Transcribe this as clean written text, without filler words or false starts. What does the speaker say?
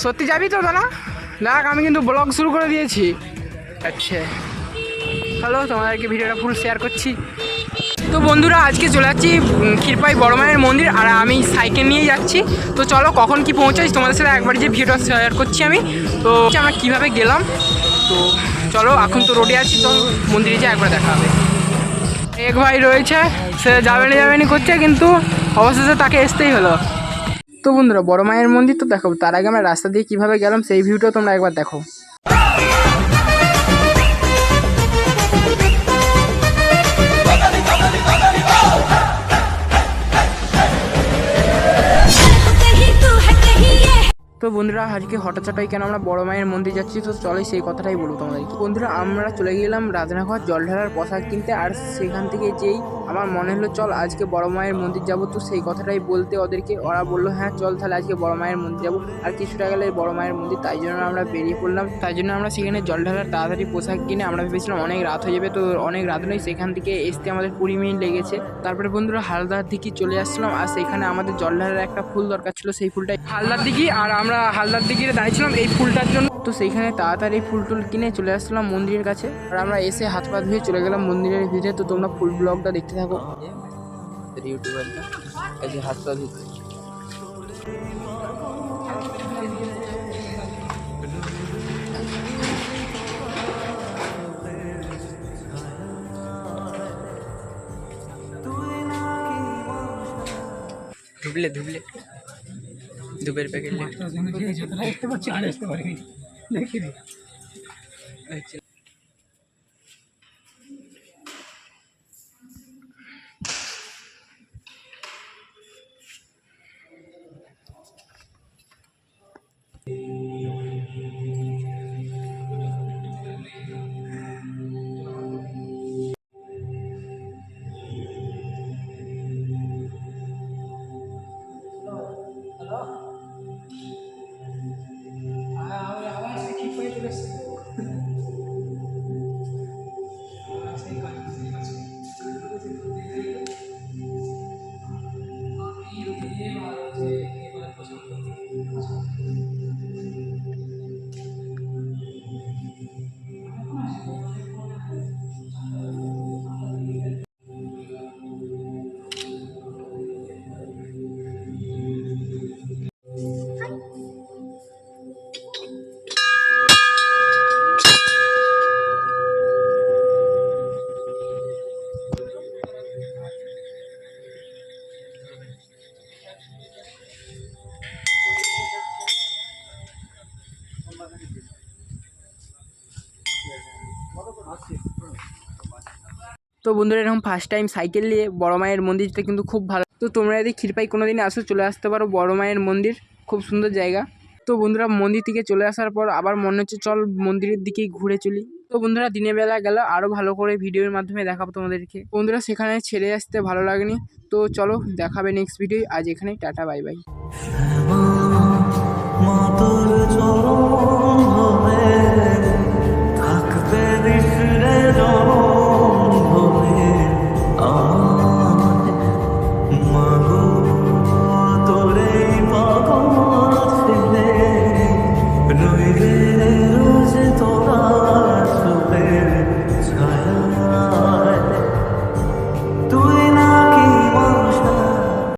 সত্যি যাবি তো দাদা? দেখ আমি কিন্তু ব্লগ শুরু করে দিয়েছি। আচ্ছা হ্যালো, তোমাদেরকে ভিডিওটা ফুল শেয়ার করছি। তো বন্ধুরা আজকে চলে যাচ্ছি ক্ষীরপাই বড় মায়ের মন্দির, আর আমি সাইকেল নিয়ে যাচ্ছি। তো চলো কখন কি পৌঁছাই তোমাদের সাথে একবার যে ভিডিওটা শেয়ার করছি আমি। তো আমরা কীভাবে গেলাম, তো চলো এখন তো রোডে আছি, তো মন্দিরে যে একবার দেখা হবে। এক ভাই রয়েছে, সে যাবেনি করছে, কিন্তু অবশেষে তাকে আসতেই হলো। তো বন্ধুরা বড় মায়ের মন্দির তো দেখো, তার আগে আমরা রাস্তা দিয়ে কীভাবে গেলাম সেই ভিউটা তোমরা একবার দেখো। তো বন্ধুরা আজকে হঠাৎ কেন আমরা বড় মায়ের মন্দির যাচ্ছি, তো চলো সেই কথাটাই বলবো তোমাদেরকে। বন্ধুরা আমরা চলে গেলাম রাজনাঘর জল ঢালার পোশাক কিনতে, আর সেখান থেকে যেই আমার মনে হলো চল আজকে বড় মায়ের মন্দির যাবো, তো সেই কথাটাই বলতে ওদেরকে ওরা বললো হ্যাঁ চল তাহলে আজকে বড় মায়ের মন্দির যাবো। আর কিছুটা গেলে বড় মায়ের মন্দির, তাই জন্য আমরা বেরিয়ে পড়লাম। তাই জন্য আমরা সেখানে জল ঢালার তাড়াতাড়ি পোশাক কিনে আমরা ভেবেছিলাম অনেক রাত হয়ে যাবে, তো অনেক রাত নয়, সেখান থেকে আসতে আমাদের 20 মিনিট লেগেছে। তারপরে বন্ধুরা হালদার দিঘি চলে আসছিলাম, আর সেখানে আমাদের জল ঢালার একটা ফুল দরকার ছিল, সেই ফুলটাই হালদার দিঘি, আর আমরা হালদার দিঘিতে দাঁড়িয়েছিলাম এই ফুলটার জন্য। তো সেইখানে তাড়াতাড়ি ফুল টুল কিনে চলে আসলাম মন্দিরের কাছে, আর আমরা এসে হাত পা ধুয়ে চলে গেলাম মন্দিরের ভিতরে। তো তোমরা ফুল ব্লগটা দেখতে থাকো। ইউটিউবারটা এই হাত পা ধুতে ধুবলে ধূপের প্যাকেট তো বন্ধুরা এরকম ফার্স্ট টাইম সাইকেল নিয়ে বড় মায়ের মন্দিরটা কিন্তু খুব ভালো। তো তোমরা যদি ক্ষীরপাই কোনো দিন আসো চলে আসতে পারো বড় মায়ের মন্দির, খুব সুন্দর জায়গা। তো বন্ধুরা মন্দির থেকে চলে আসার পর আবার মনে হচ্ছে চল মন্দিরের দিকেই ঘুরে চলি। তো বন্ধুরা দিনের বেলা গেলে আরও ভালো করে ভিডিওর মাধ্যমে দেখাবো তোমাদেরকে। বন্ধুরা সেখানে ছেড়ে আসতে ভালো লাগেনি, তো চলো দেখাবে নেক্সট ভিডিও। আজ এখানেই টাটা বাই বাই।